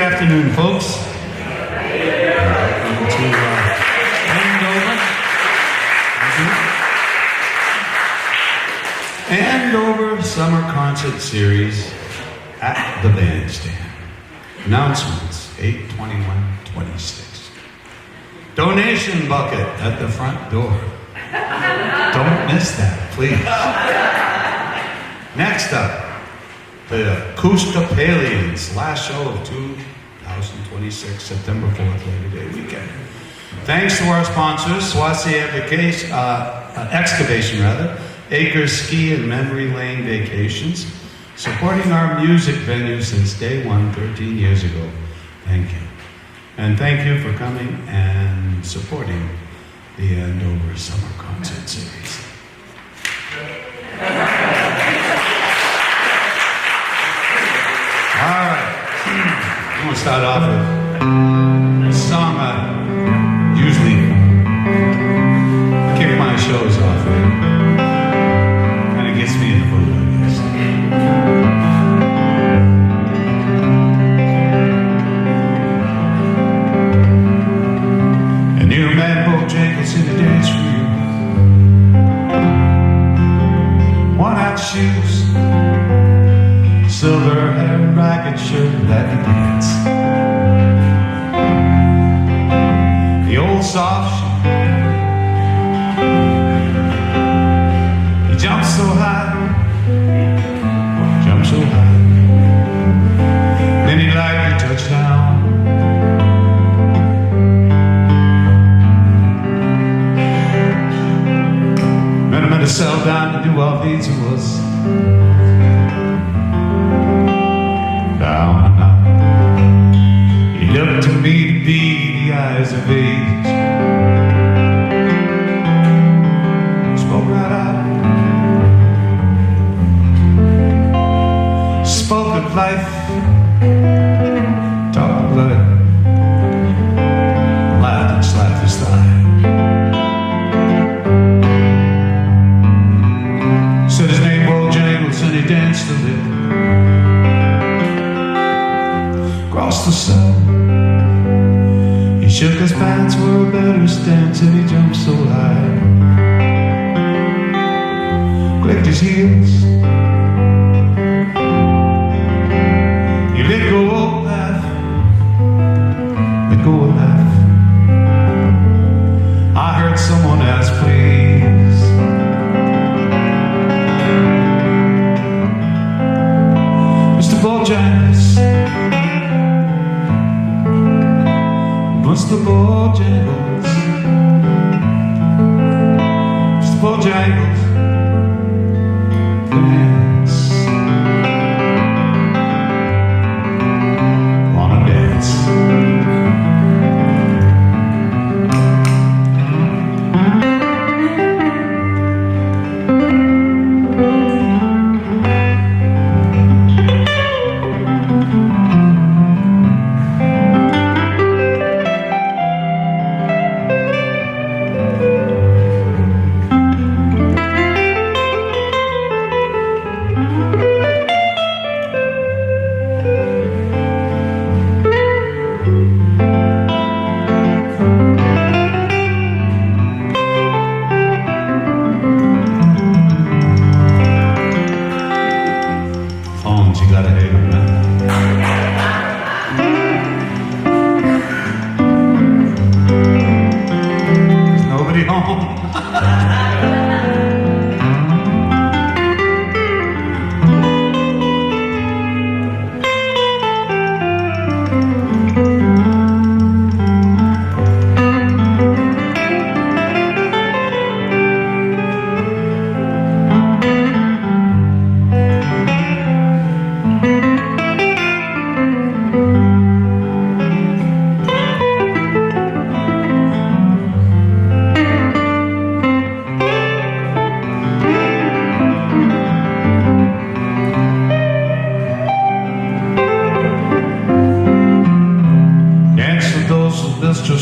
afternoon, folks. Welcome to Andover Summer Concert Series at the Bandstand. Announcements, 8/21/26. Donation bucket at the front door. Don't miss that, please. Next up, the Acoustapalians, last show of 2026, September 4th, Labor Day weekend. Thanks to our sponsors, Swansea Excavation, Acres Ski and Memory Lane Vacations, supporting our music venue since day one, 13 years ago. Thank you. And thank you for coming and supporting the Andover Summer Concert Series. All right, I'm going to start off with a song I usually kick my shows off with. Kind of gets me in the mood, I guess. And you man Bojangles in the dance for you. Worn-out shoes, silver hair, ragged shirt, let me dance. The old soft shoe, he jumped so high, then he liked the touchdown. Met him at a cell down to New Orleans, it was down and out. He looked to me to be the eyes of age. Spoke right out. Spoke of life. Talked of life. Laughed and slapped his thigh. Said his name Bojangles and he danced a little. Crossed the sun. He shook his pants for a better stance and he jumped so high. Clicked his heels. He let go of laugh. Let go of laugh. I heard someone ask, please. Mr. Bojangles. Mr. Bojangles, Mr. Bojangles, dance, wanna dance.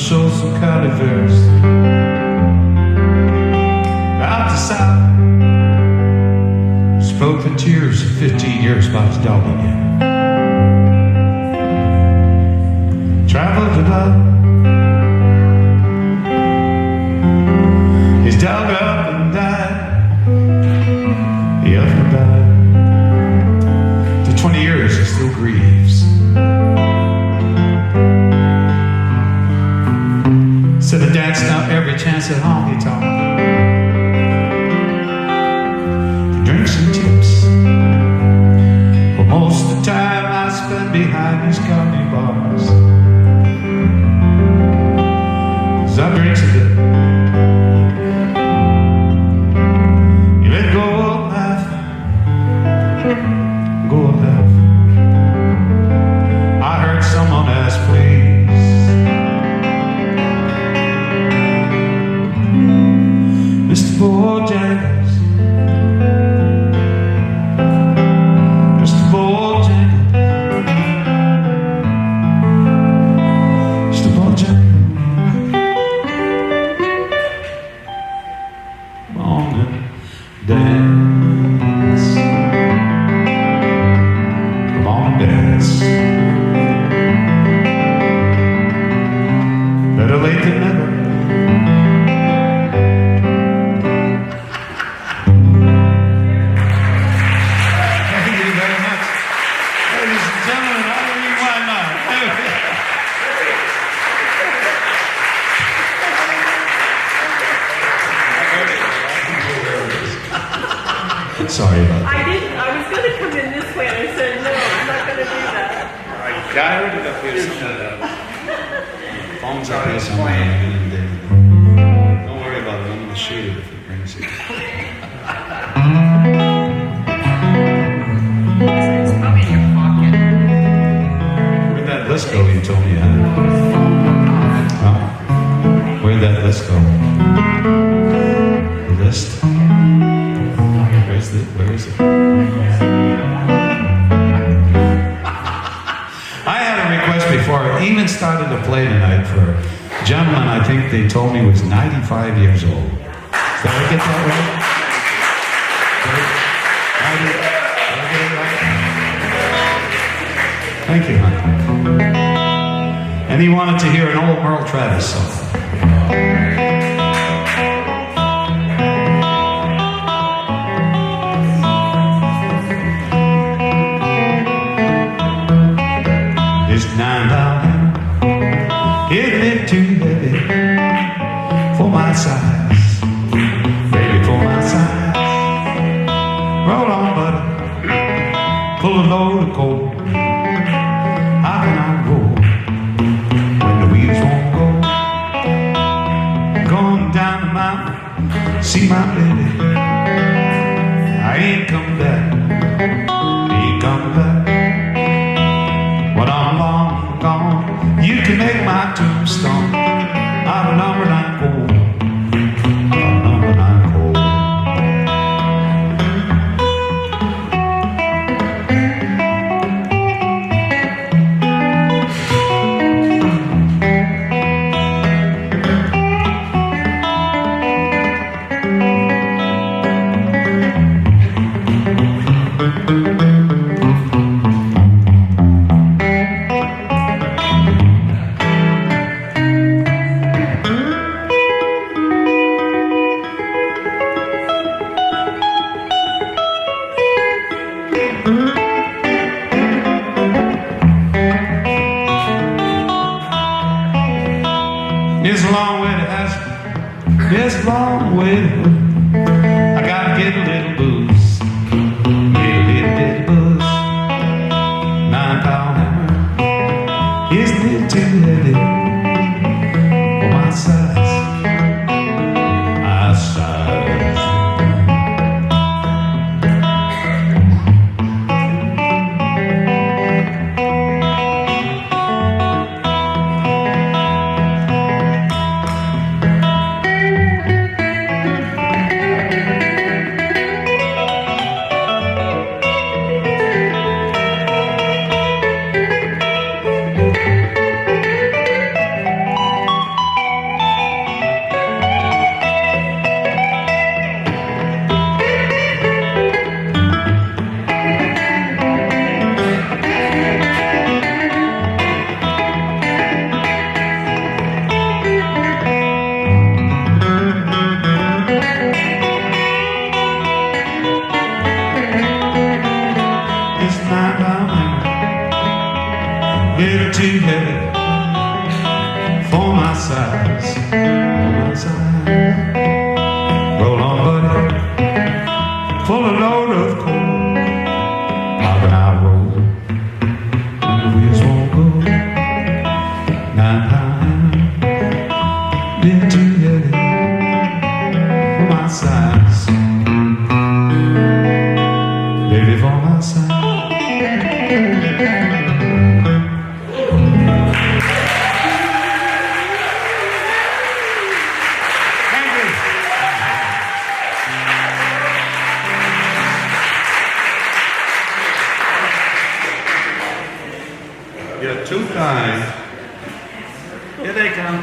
Show some calivers out the south. Spoke the tears of 15 years about his dog again. traveled the blood. He's dug up and died. He up and died. To 20 years he still grieves. Said the dance now every chance at home he talked. He drinks and tips. But most of the time I spend behind these county bars. 'Cause I drinks a bit. You let go of life. Go of life. I heard someone ask, please. Mr. Bojangles, Mr. Bojangles, Mr. Bojangles, come on and dance, come on and dance, better late than never. Sorry about that. I didn't. I was going to come in this way, and I said, no, I'm not going to do that. I got it up here somewhere. Phone's up here somewhere. Don't worry about it. I'm going to shoot it if it brings it. It's probably in your pocket. Where'd that list go you told me you had? Oh. Where'd that list go? The list? Where is it? I had a request before I even started to play tonight for a gentleman I think they told me was 95 years old. Did I get that right? Thank you, honey. And he wanted to hear an old Merle Travis song. Isn't it too heavy for my size? Baby, for my size. Roll on, buddy. Pull a load of coal. How can I roll when the wheels won't go? Going down the mountain, see my baby. I ain't coming back. Ain't coming back. When I'm long gone, you can make my tombstone out of number 9 gold. Out of number 9 gold. It's a long way to ask. It's a long way to go. I gotta get a little booze. Get a little booze. 9-pound hammer. Isn't it too heavy for my size? My size. It's 9-pound hammer, little too heavy for my size, for my size. Roll on, buddy, full of load of coal. How can I roll when the wheels won't go? 9-pound hammer, little too heavy for my size, baby, for my size. You're too kind. Here they come.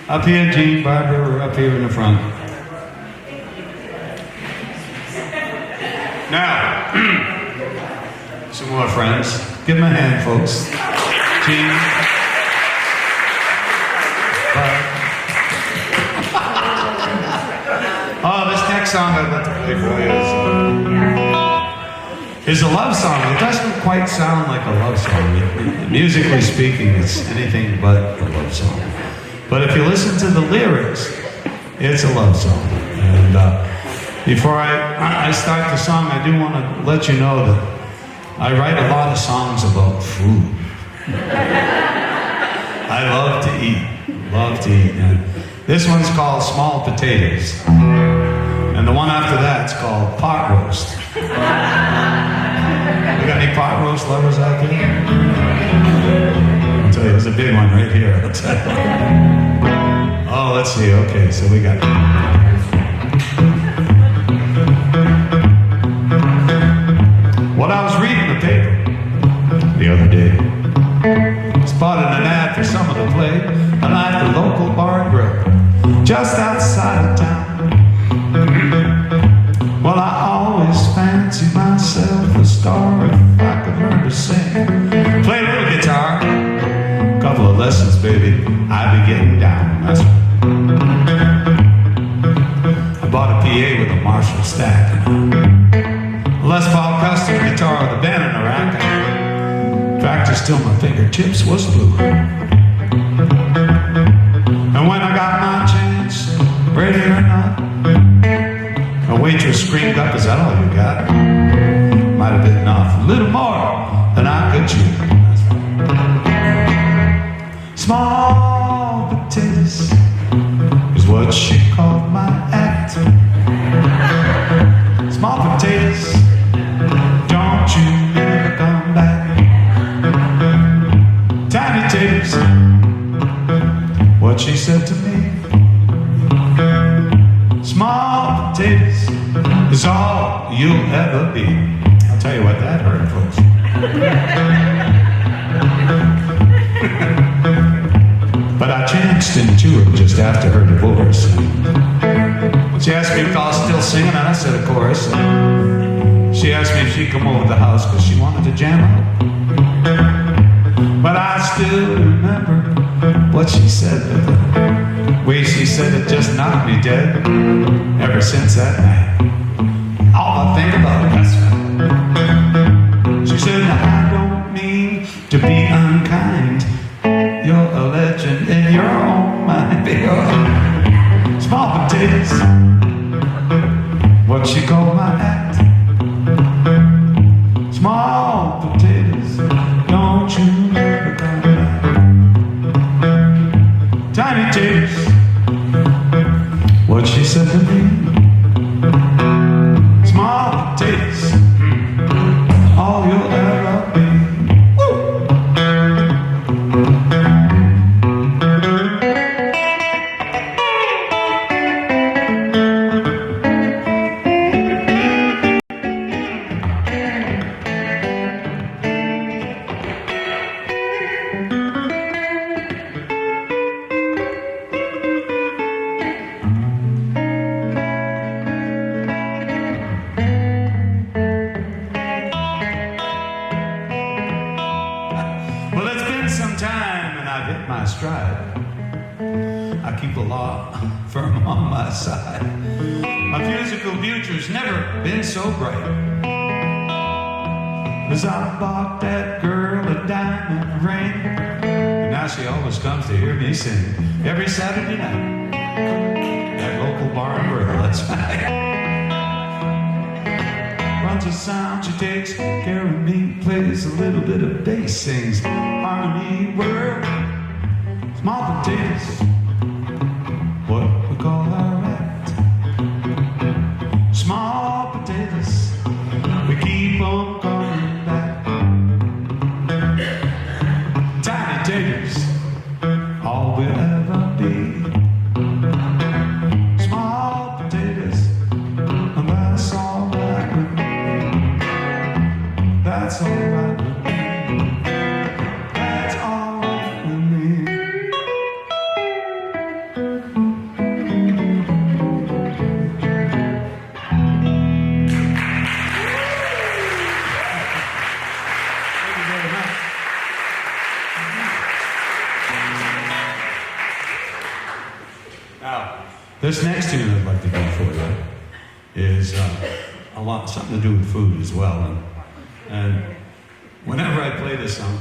Up here, Gene Barber, up here in the front. Now, some more friends. Give them a hand, folks. Gene. Oh, this next song I'd like to play for you is a love song. It doesn't quite sound like a love song. Musically speaking, it's anything but a love song. But if you listen to the lyrics, it's a love song. And before I start the song, I do want to let you know that I write a lot of songs about food. I love to eat, love to eat. And this one's called Small Potatoes. And the one after that's called Pot Roast. We got any pot roast lovers out there? I'll tell you, there's a big one right here. I'll tell you. Oh, let's see. Okay, so we got... Well, I was reading the paper the other day. Spotted an ad for some of the play, and at the local bar and grill, just outside of town. Well, I always fancy myself a star if I could learn to sing. Play a little guitar, couple of lessons, baby, I'd be getting down. That's right. I bought a PA with a Marshall stack, Les Paul custom guitar with a band in the rack. In fact, it's still my fingertips was blue. And when I got my chance, ready or not, a waitress screamed up, "Is that all you got?" Might have bitten off a little more than I could chew. Small potatoes is what she called my act. Small potatoes, don't you ever come back. Tiny taters, what she said to me. Small potatoes is all you'll ever be. I'll tell you what, that hurt, folks. But I chanced into her just after her divorce. She asked me if I was still singing, and I said, of course. She asked me if she'd come over to the house because she wanted to jam out. But I still remember what she said. The way she said it just knocked me dead. Ever since that night, all I think about it, that's right. She said, I don't mean to be unkind. You're a legend in your own mind, baby. Small potatoes, what she called my act. Small potatoes, don't you ever come back. Tiny taters, what she said to me. Small potatoes, all you'll ever be. Some time and I've hit my stride. I keep the law firm on my side. My musical future's never been so bright. 'cause I bought that girl a diamond ring. And now she always comes to hear me sing every Saturday night at local bar and grill. That's right. Runs a sound, she takes care of me, plays a little bit of bass, sings harmony word. Small potatoes, what we call our act. Small potatoes, we keep on coming back. Tiny taters, all we'll ever be. Small potatoes, and that's all right with me. That's all right with me. That's all right with me. Thank you very much. Now, this next tune I'd like to do for you is something to do with food as well. And whenever I play this song,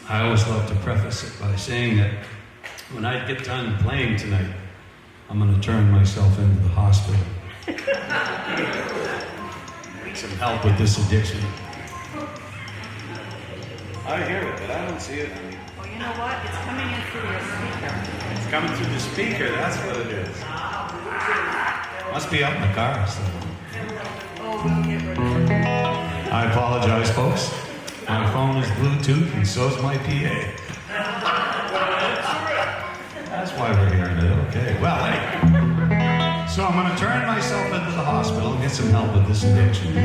I always love to preface it by saying that when I get done playing tonight, I'm going to turn myself into the hospital. Need some help with this addiction. I hear it, but I don't see it. Well, you know what? It's coming in through your speaker. It's coming through the speaker, that's what it is. Must be up in the car. So. Oh, we'll get rid of it. I apologize, folks. My phone is Bluetooth, and so is my PA. That's why we're hearing it. Okay. Well, anyway. So I'm going to turn myself into the hospital and get some help with this addiction.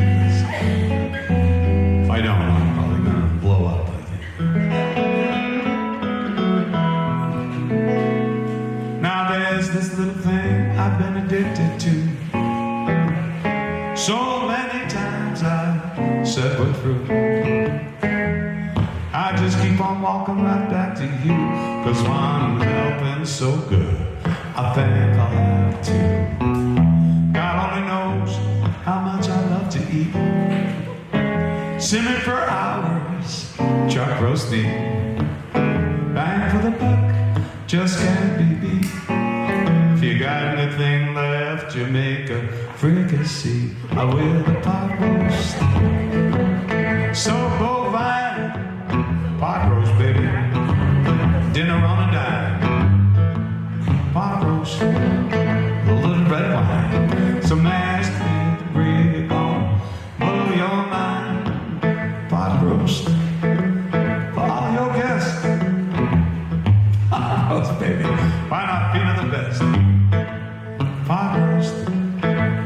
If I don't, I'm probably going to blow up, I think. Now there's this little thing I've been addicted to. So many times I said we're through. I just keep on walking right back to you, 'cause one helping so good, I think I'll have to. God only knows how much I love to eat. Simmering for hours, chuck roast meat. Bang for the buck, just can't be beat. If you got anything left, you make a fricassee. I will the pot roast. So bovine, pot roast, baby. Dinner on a dime. Pot roast, a little red wine. Some mashed with gravy on, blow your mind. Pot roast, for all your guests. Pot roast, baby. Why not feeling the best? Pot roast,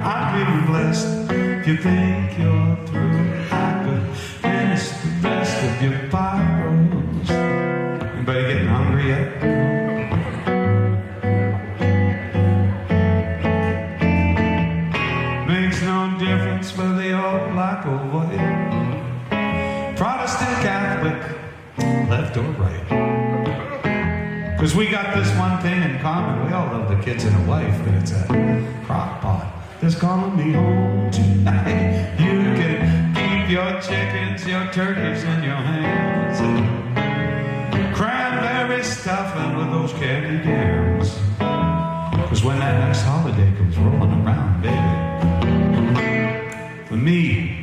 I'm feeling blessed. If you think you're through, I could finish the rest of your pot roast. Anybody getting hungry yet? Makes no difference whether you're black or white, Protestant, Catholic, left or right. 'Cause we got this one thing in common. We all love the kids and a wife, but it's a crock pot that's calling me home tonight. You can keep your chickens, your turkeys in your hands. Cranberry stuffing with those candy yams. 'Cause when that next holiday comes rolling around, baby, for me,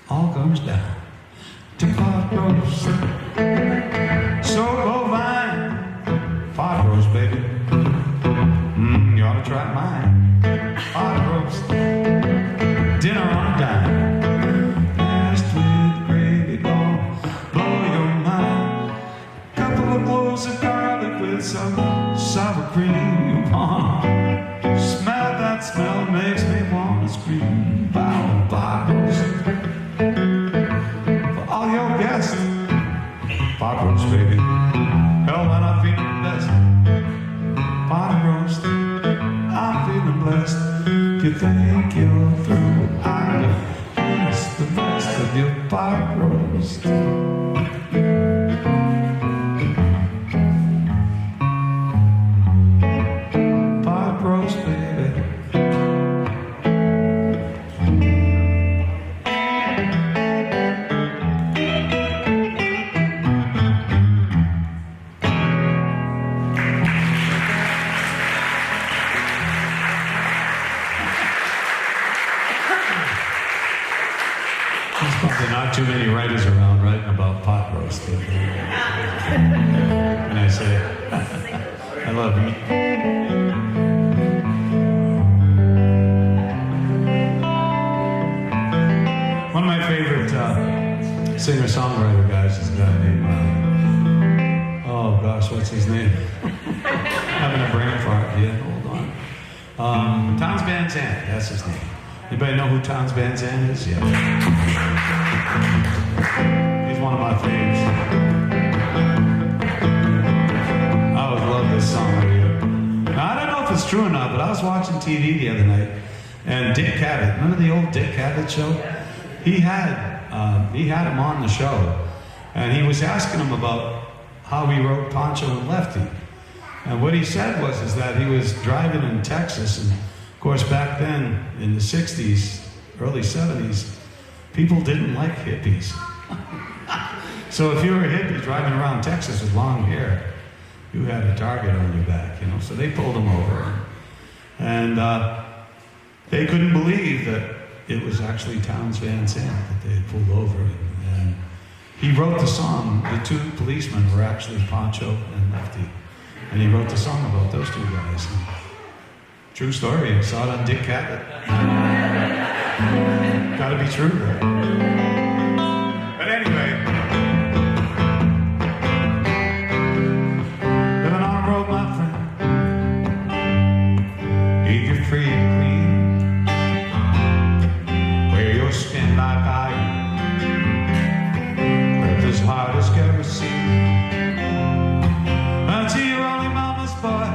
all comes down to pot roast. So bovine, pot roast, baby. You ought to try mine. Pot roast, dinner on a dime. Mashed with gravy, gone, blow your mind. Couple of blows of garlic with some sour cream on. Smell that smell makes me want to scream. Bow, pot roast, for all your guests. Pot roast, baby. Hell, when I'm feeling the best. Pot roast, I'm feeling blessed. If you think you're through, I miss the rest of your pot roast. Pot roast, baby. Probably not too many writers around writing about pot roast. And I say, I love you. One of my favorite singer-songwriter guys is a guy named, oh gosh, what's his name? Having a brain fart. Yeah, hold on. Townes Van Zandt, that's his name. Anybody know who Townes Van Zandt is? Yeah. He's one of my faves. I always love this song right here. Now, I don't know if it's true or not, but I was watching TV the other night, and Dick Cavett, remember the old Dick Cavett show? He had him on the show, and he was asking him about how he wrote Pancho and Lefty. And what he said is that he was driving in Texas, and of course back then in the 60s, early 70s, people didn't like hippies. So if you were a hippie driving around Texas with long hair, you had a target on your back, you know. So they pulled him over, and they couldn't believe that it was actually Townes Van Zandt that they had pulled over. And he wrote the song. The two policemen were actually Pancho and Lefty. And he wrote the song about those two guys. And true story. I saw it on Dick Cavett. Gotta be true, though. But anyway, living on the road, my friend. Eat your free and clean. Wear your skin like iron. Grip as hard as kerosene. Until you're only mama's boy.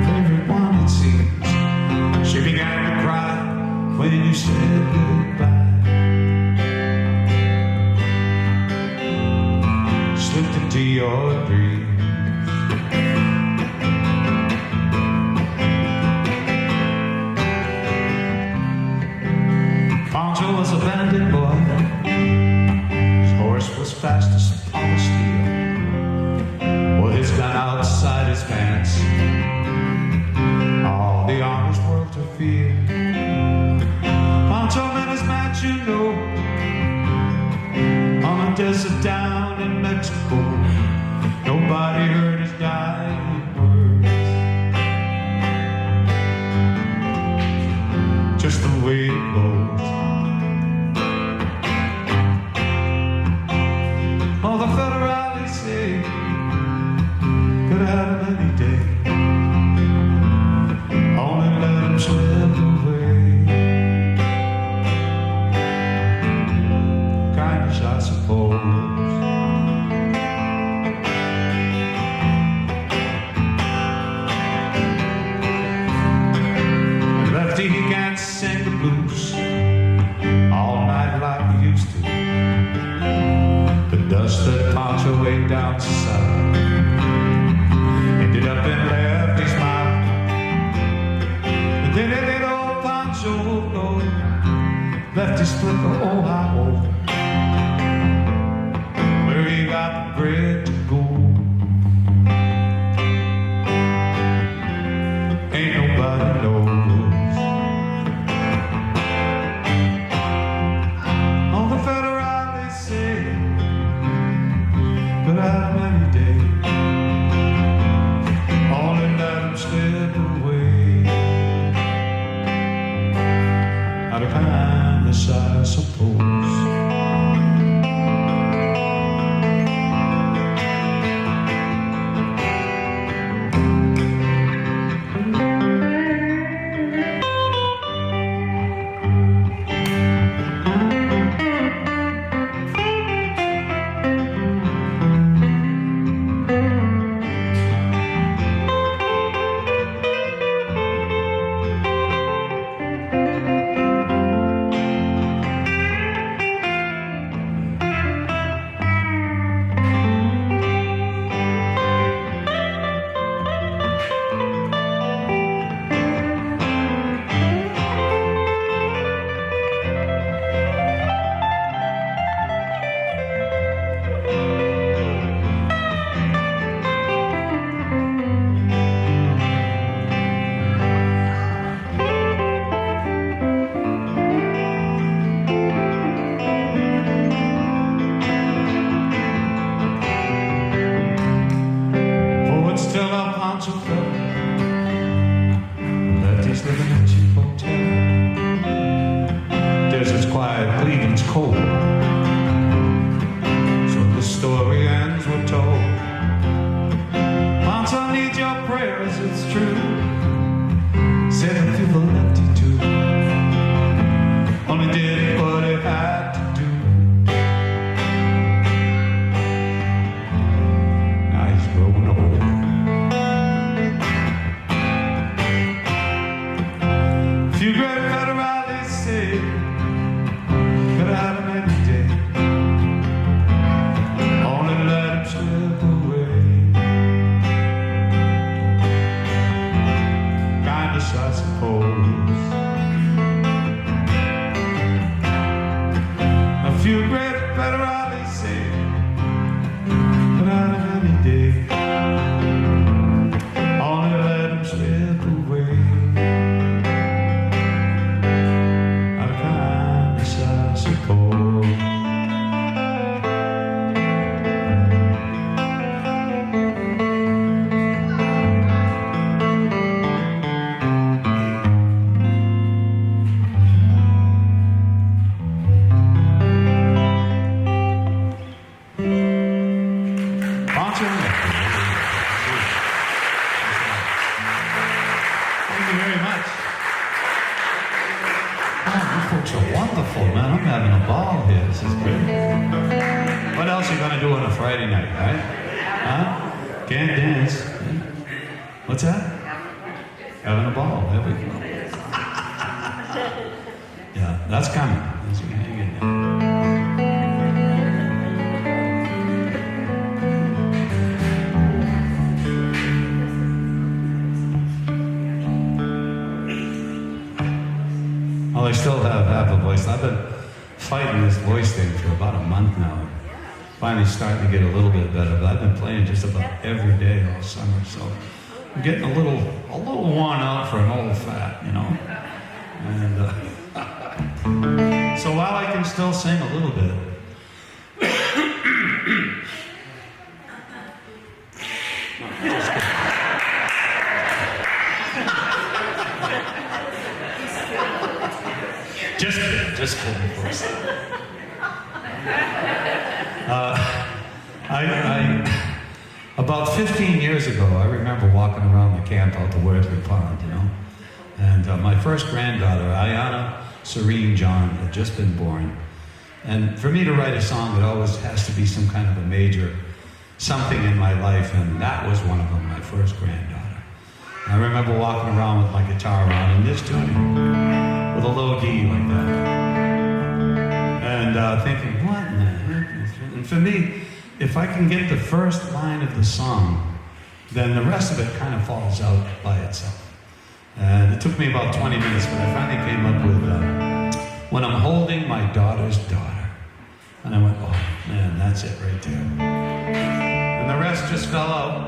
Favorite one, it seems. She began to cry when you said goodbye. Slipped into your dreams. Pancho was a bandit boy. His horse was fast as Apollo steel. With his gun outside his pants, all the honest world to fear. Pancho met his match, you know, on a desert down in Mexico. Nobody heard his dying words, just the way it goes. Oh, the federales say could have him any day. Only let him slip away. Kindness, I suppose. And Lefty, he can't sing the blues all night like he used to. The dust that Pancho ate down south ended up in Lefty's mouth. And then they let old Pancho go. Lefty's flicker, oh how old. Where he got the bread to go. Ain't nobody knows. All the federales say could have him any day. Only let him slip away. Out of kindness, I suppose. cold. So the story ends, we're told. Moms, I need your prayers, it's true. Said I feel empty too. Only did what it had to do. Now he's growing old. A few great federales say could have had him any day. Only let him slip away. Kindness, I suppose. A few great federales say could have had him any day. Only let him slip away. Out of kindness, I suppose. Thank you very much. Oh, you folks are wonderful, man. I'm having a ball here. This is great. What else are you going to do on a Friday night, right? Huh? Can't dance. What's that? Having a ball. There we go. Yeah, that's coming. That's hang in there. Well, I still have half a voice. I've been fighting this voice thing for about a month now. Finally starting to get a little bit better, but I've been playing just about every day all summer, so I'm getting a little worn out for an old fat, you know. And so while I can still sing a little bit, just kidding, folks. About 15 years ago, I remember walking around the camp out to Worthley Pond, you know, and my first granddaughter, Ayana Serene John, had just been born. And for me to write a song, it always has to be some kind of a major something in my life, and that was one of them, my first granddaughter. I remember walking around with my guitar on and this tuning, with a low D like that. And thinking, what in the heck? And for me, if I can get the first line of the song, then the rest of it kind of falls out by itself. And it took me about 20 minutes, but I finally came up with When I'm Holding My Daughter's Daughter. And I went, oh man, that's it right there. And the rest just fell out.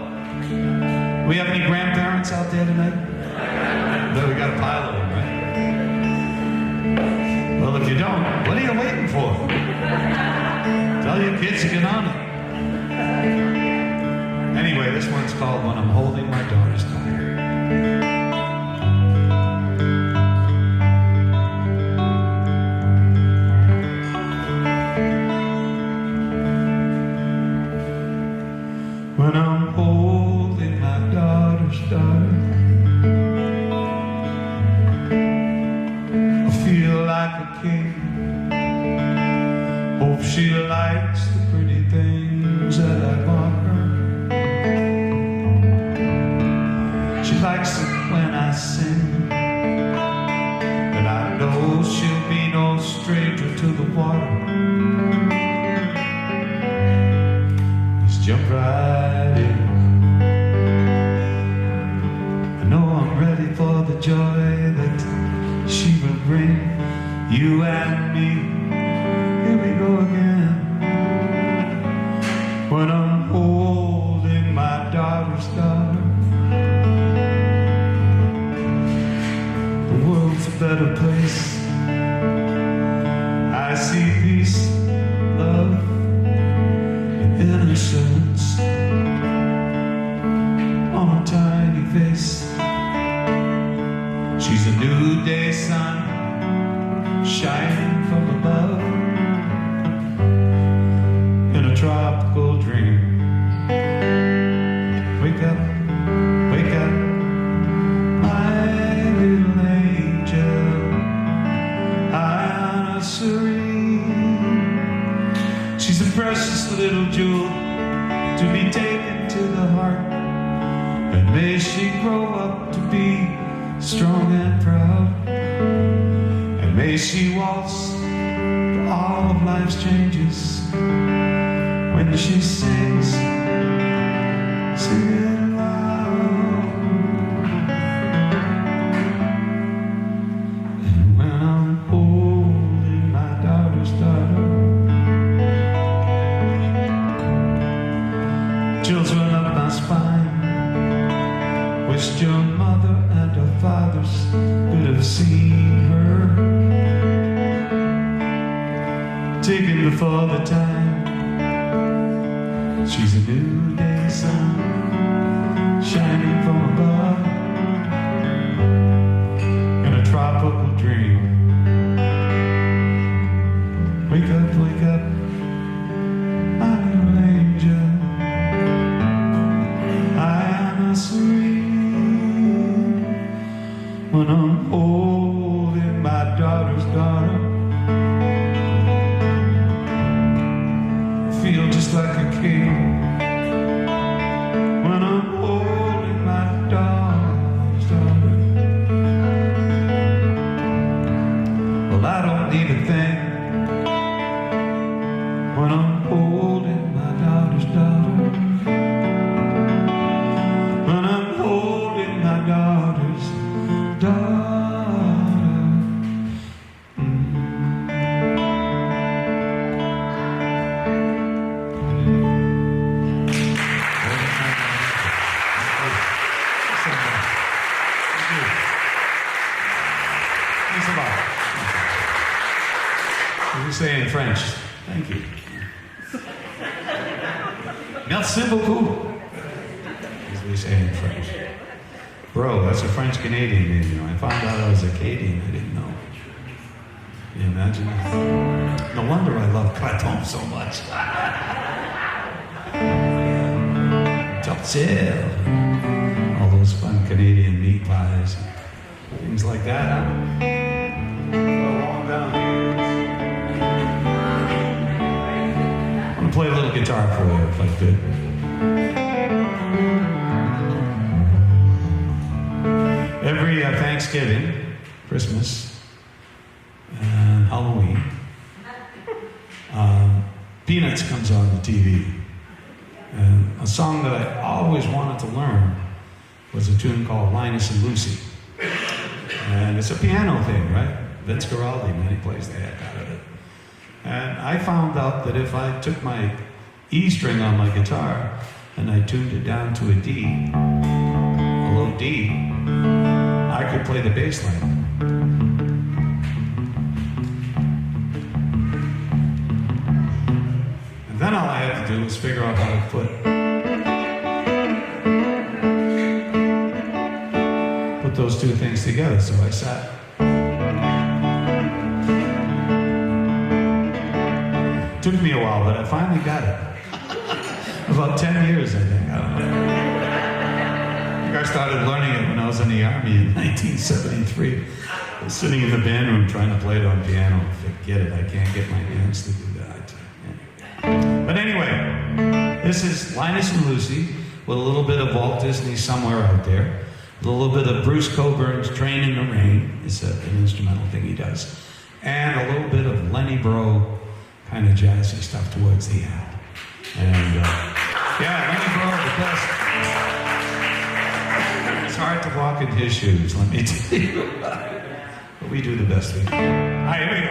We have any grandparents out there tonight? No, we got a pile of them, right? Well, if you don't, what are you waiting for? Tell your kids to get on it. Anyway, this one's called When I'm Holding My Daughter's Daughter. When I'm holding my daughter's daughter, I feel like a king. Hope she likes the pretty things that I bought her. She likes it when I sing, and I know she'll be no stranger to the water. Let's jump right in. I know I'm ready for the joy that she will bring. You and me, here we go again. When I'm holding my daughter's daughter, the world's a better place. I see peace, love, and innocence on a tiny face. She's a new day sun shining from above. little jewel to be taken to the heart. And may she grow up to be strong and proud. And may she waltz to all of life's changes when she sings, sing it loud. And when I'm holding my daughter's daughter, chills run up my spine. Wished your mother and her fathers could have seen her, taken before the time. She's a new day sun, shining from above, in a tropical dream. Wake up, my little angel. I am a serene when I'm holding my daughter's daughter. I feel just like a king when I'm holding my daughter's daughter. Well, I don't need a thing when I'm holding my daughter's daughter. When I'm holding my daughter's daughter. Thanks a lot. What do you say in French? Thank you. Merci beaucoup, as we say in French. Breau, that's a French-Canadian name, you know. I found out I was Acadian, I didn't know. Can you imagine that? No wonder I love Claton so much. Tortilla, all those fun Canadian meat pies, things like that, huh? Go on down here. I'm gonna play a little guitar for you, if I could. Every Thanksgiving, Christmas, and Halloween, Peanuts comes on the TV. And a song that I always wanted to learn was a tune called Linus and Lucy. And it's a piano thing, right? Vince Guaraldi, man, he plays the heck out of it. And I found out that if I took my E string on my guitar and I tuned it down to a D, a low D, I could play the bass line. And then all I had to do was figure out how to put those two things together. So I sat. Took me a while, but I finally got it. About 10 years, I think. I don't know. I think I started learning it when I was in the Army in 1973. I was sitting in the band room trying to play it on piano. Forget it, I can't get my hands to do that. But anyway, this is Linus and Lucy with a little bit of Walt Disney Somewhere Out There. A little bit of Bruce Coburn's Train in the Rain. It's an instrumental thing he does. And a little bit of Lenny Breau, kind of jazzy stuff towards the end. And yeah, Lenny Breau, the best. It's hard to walk in his shoes, let me tell you. But we do the best we can. All right, here we go.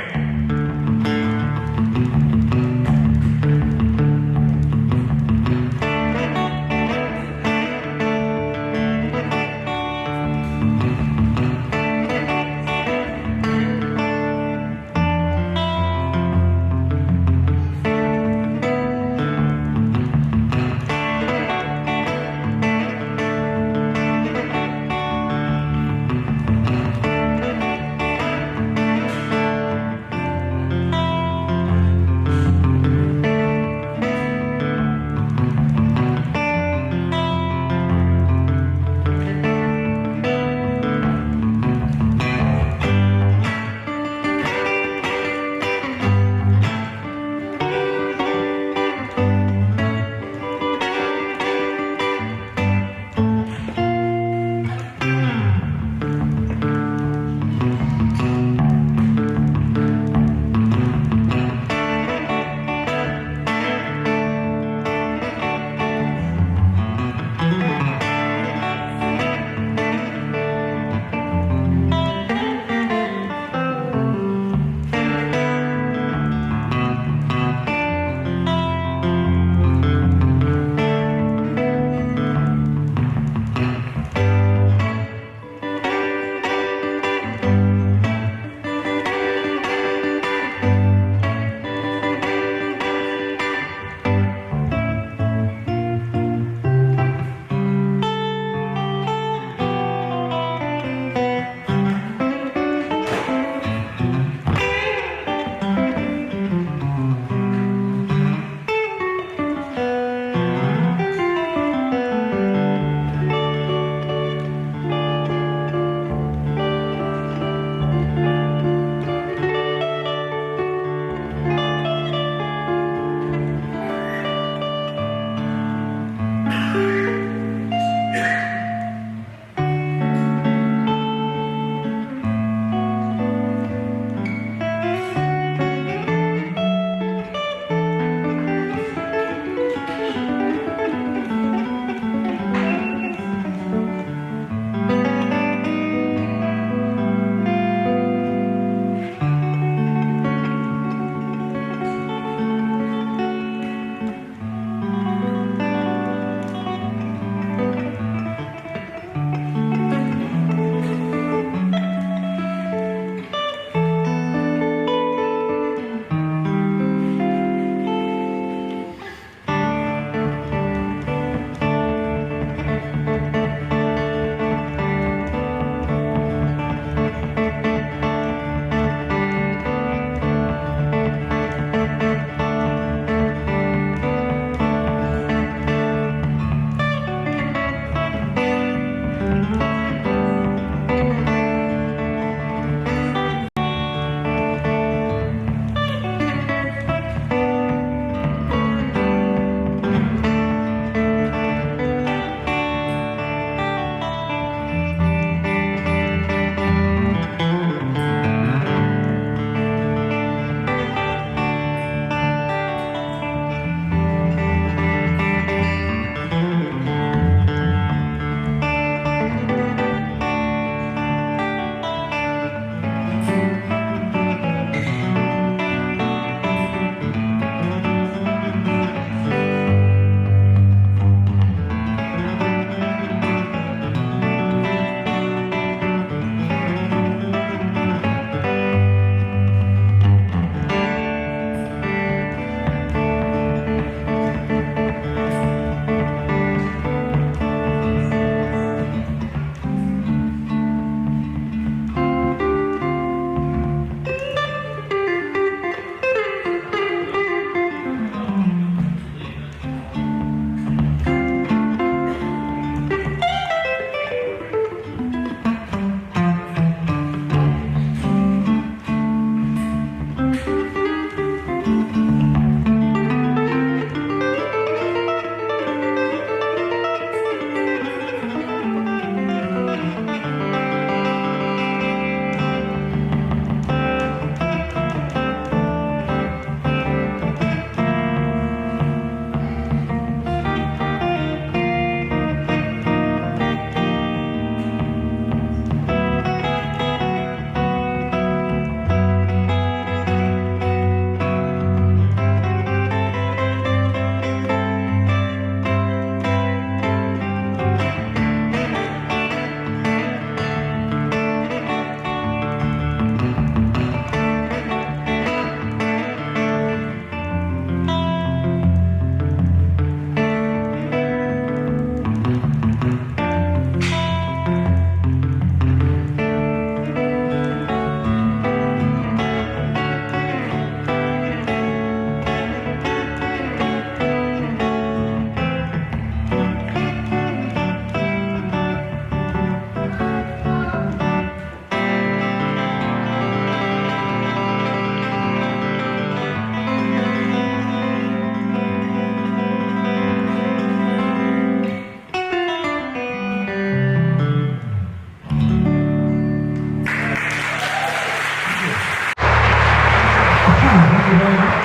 you very much.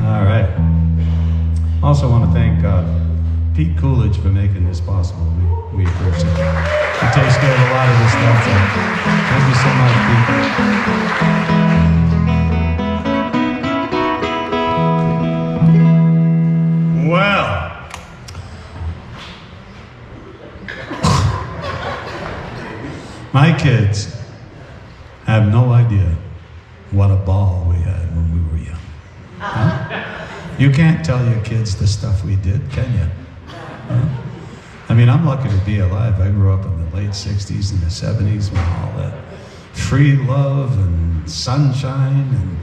All right. Also want to thank Pete Coolidge for making this possible. We appreciate it. He takes care of a lot of this stuff. So thank you so much, Pete. Well, my kids have no idea what a ball we had when we were young. Huh? You can't tell your kids the stuff we did, can you? Huh? I mean, I'm lucky to be alive. I grew up in the late 60s and the 70s when all that free love and sunshine and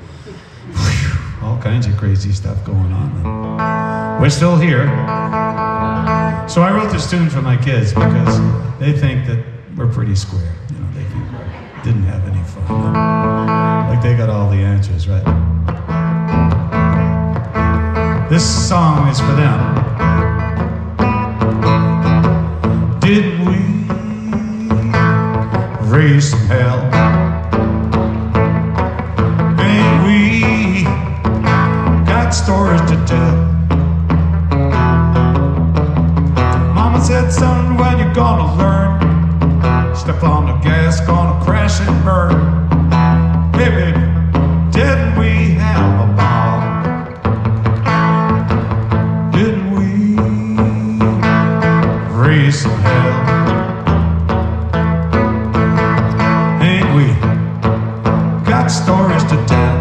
all kinds of crazy stuff going on. And we're still here. So I wrote this tune for my kids because they think that we're pretty square. You know, they think we didn't have any fun. Like they got all the answers, right? This song is for them. Did we raise some hell? Ain't we got stories to tell? Mama said, son, when you gonna learn? Step on the gas, gonna crash and burn. Hey, baby, didn't we have a ball? Didn't we raise some hell? Ain't we got stories to tell?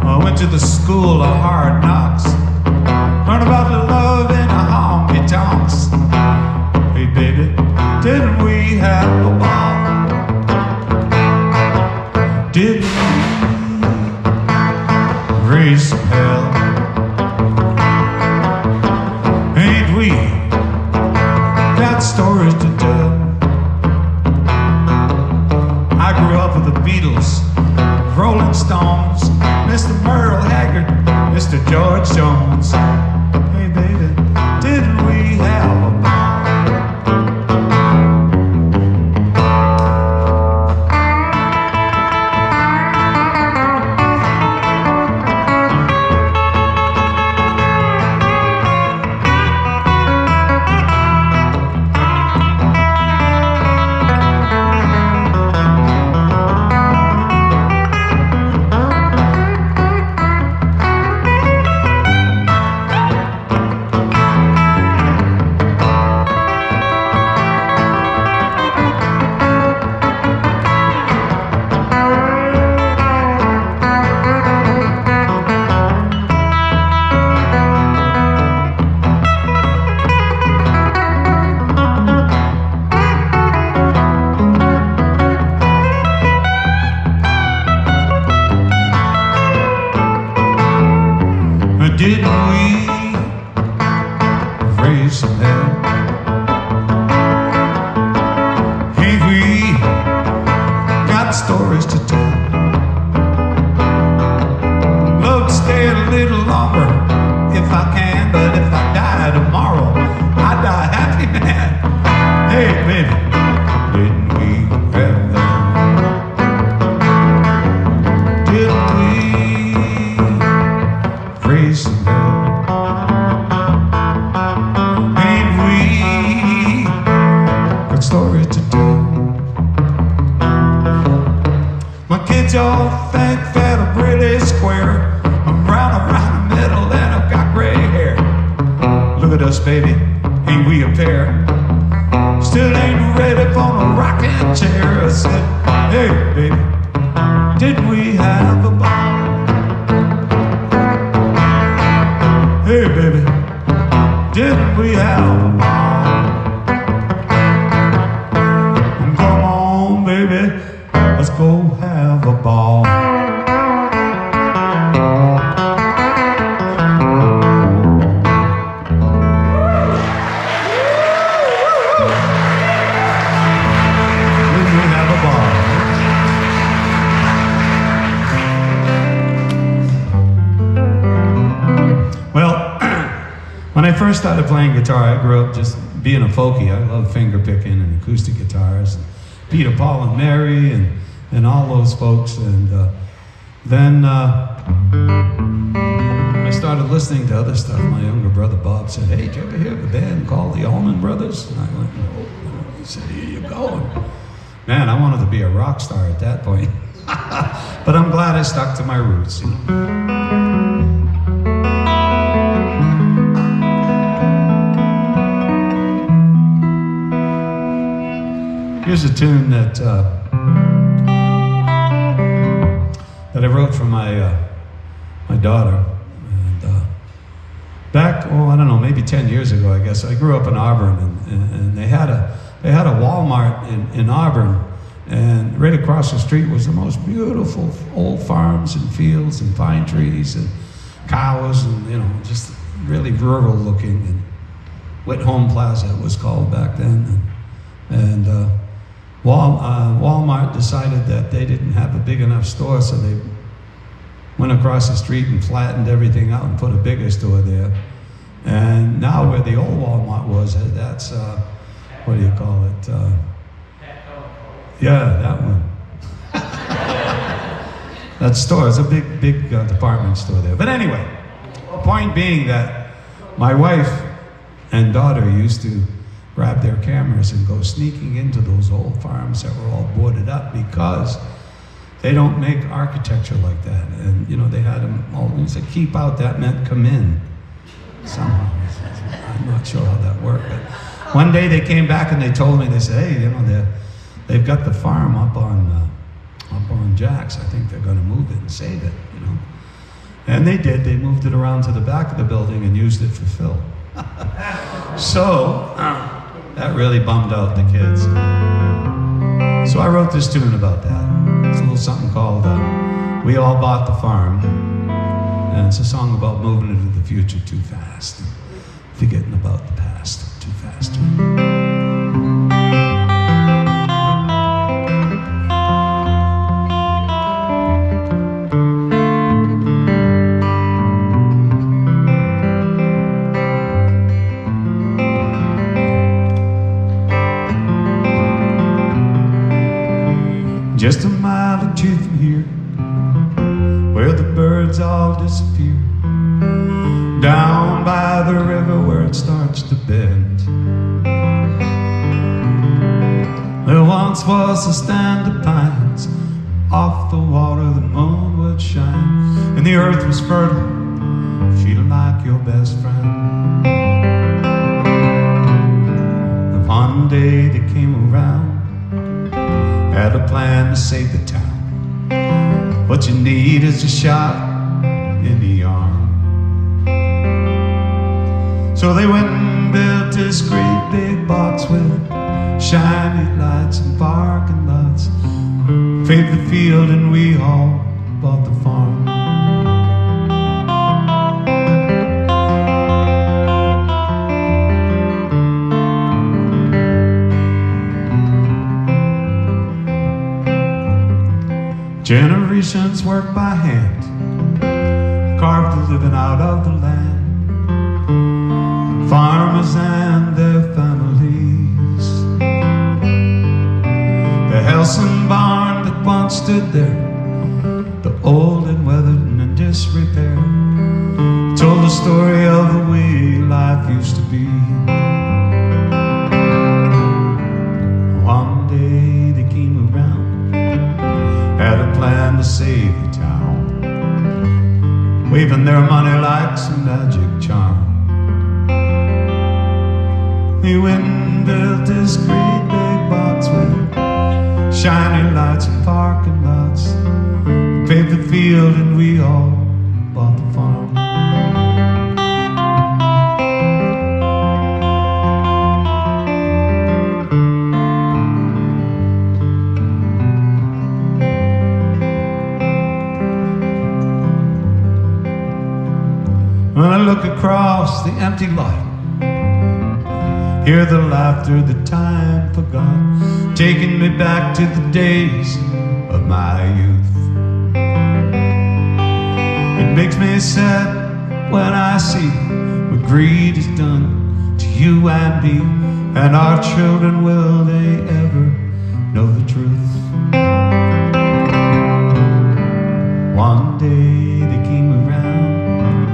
I went to the school of hard knocks, learned about the love in the honky tonks. Hey baby, didn't we have a ball? Didn't we raise some hell? Ain't we got stories to tell? I grew up with the Beatles, Rolling Stones, Mr. Merle Haggard, Mr. George Jones. Hey baby, didn't we have a ball? Didn't we raise some hell? Ain't we got stories to tell? Love to stay a little longer if I can, but if I die tomorrow, I die happy, man. Hey, baby, didn't we have that? Didn't we raise some hell? Ain't we got stories to tell? My kids all think that I'm really square. I'm round around the middle and I've got gray hair. Look at us, baby, ain't we a pair? Still ain't ready for no rocking chair. I said, hey, baby, did we have a ball? Hey baby, didn't we have a ball? Come on baby, let's go have a ball. Didn't we have a ball? Well, when I first first started playing guitar, I grew up just being a folkie. I love finger picking and acoustic guitars. And Peter, Paul, and Mary, and all those folks. And then I started listening to other stuff. My younger brother Bob said, "Hey, did you ever hear of a band called the Allman Brothers?" And I went, "No." He said, "Here you go." Man, I wanted to be a rock star at that point. But I'm glad I stuck to my roots. You know? Here's a tune that I wrote for my daughter. And back, I don't know, maybe 10 years ago, I guess. I grew up in Auburn, and they had a Walmart in Auburn, and right across the street was the most beautiful old farms and fields and pine trees and cows, and just really rural looking. And Whithome Plaza it was called back then, and Walmart decided that they didn't have a big enough store, so they went across the street and flattened everything out and put a bigger store there. And now where the old Walmart was, that's, what do you call it? Yeah, that one. That store is a big department store there. But anyway, point being that my wife and daughter used to grab their cameras and go sneaking into those old farms that were all boarded up because they don't make architecture like that. And, they had them all, said keep out, that meant come in. Somehow. I'm not sure how that worked. But one day they came back and they told me, they said, "Hey, they've got the farm up on Jack's. I think they're going to move it and save it, And they did. They moved it around to the back of the building and used it for fill. So, that really bummed out the kids. So I wrote this tune about that. It's a little something called We All Bought the Farm. And it's a song about moving into the future too fast. Forgetting about the past too fast. Just a mile or two from here, where the birds all disappear, down by the river where it starts to bend. There once was a stand of pines, off the water the moon would shine, and the earth was fertile, feeling like your best friend. And one day they came around, had a plan to save the town. What you need is a shot in the arm. So they went and built this great big box with shiny lights and parking lots, paved the field and we all bought the farm. Generations worked by hand, carved a living out of the land. Farmers and their families. The house and barn that once stood there, the old and weathered and in disrepair, told the story of the way life used to be. One day they came around, had a plan to save the town, waving their money like some magic charm. They went and built this great big box with shiny lights and parking lots, paved the field and we all bought the farm. When I look across the empty lot, hear the laughter the time forgot, taking me back to the days of my youth. It makes me sad when I see we greed is done to you and me, and our children, will they ever know the truth? One day they came around,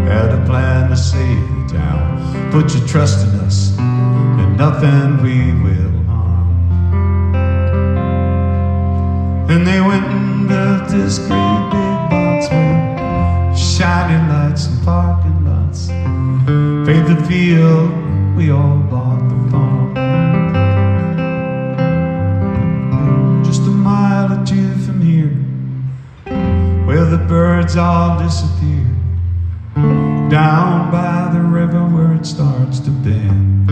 had a plan to save the town. Put your trust in us, and nothing we will harm. And they went and built this great big box with shining lights and parking lots. Paved the field, we all bought the farm. Just a mile or two from here, where the birds all disappear, down by the river where it starts to bend.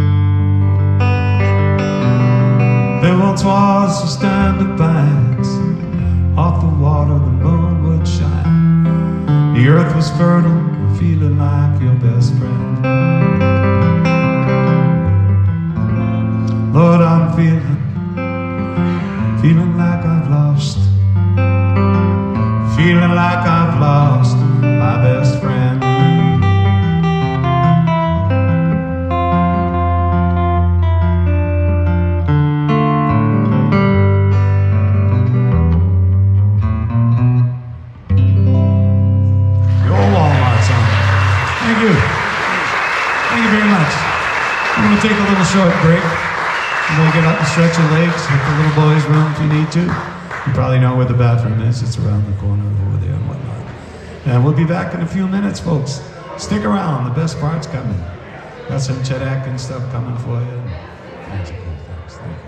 There once was a stand of pines, off the water the moon would shine. The earth was fertile, feeling like your best friend. Lord, I'm feeling like I've lost, feeling like I've lost my best friend. Your Walmart song. Thank you. Thank you very much. I'm going to take a little short break. I'm going to get up and stretch your legs, hit the little boys' room if you need to. You probably know where the bathroom is. It's around the corner over there and whatnot. And we'll be back in a few minutes, folks. Stick around. The best part's coming. Got some Chet Atkins stuff coming for you. Thanks. Thanks.